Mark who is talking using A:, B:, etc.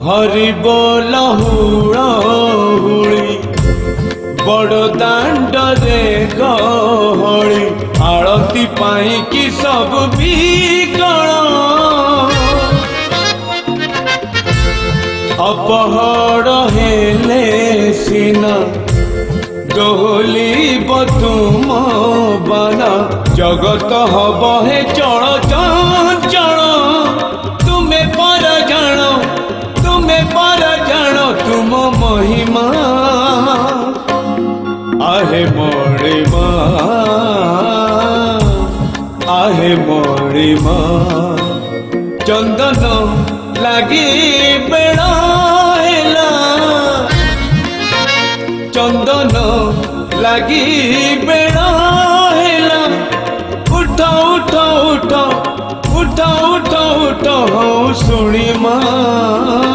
A: हरि बोल हुड़ी बड़ दांड रे गहली आरती पाई कि सब बिकल अपहर हेले सिना दोहली तुम बना जगत हब हे चल चंचल तुम्हें पर जानो तुम महिमा आहे मणिमा आहे मणिमा चंदन लगी बेड़ा हेला चंदन लगी बेड़ा हेला उठ उठ उठ उठ उठ उठ हूँ सुनी माँ।